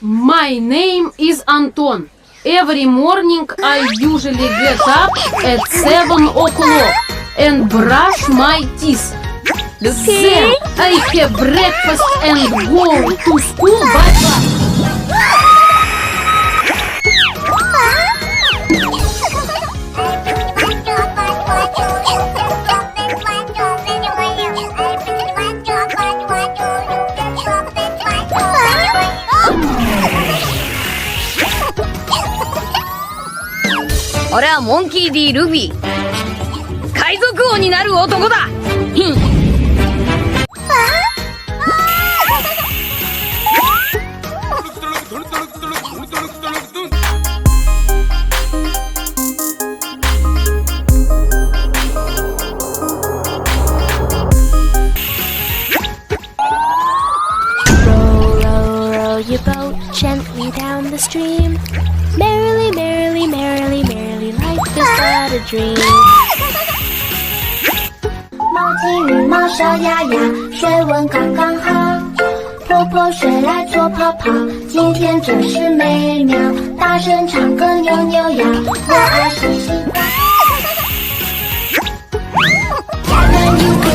My name is Anton. Every morning I usually get up at 7 o'clock and brush my teeth. Then I have breakfast and go to school by bus.俺はモンキー D ルビー、海賊王になる男だ。Row, row, row your boat gently down the stream. Merrily, merrily, merrily, merrily, life is but a dream. 猫精与猫小鸭鸭，水温刚刚好。婆婆睡来做泡泡，今天真是美妙。大声唱歌扭扭腰，我爱洗洗澡。家人有个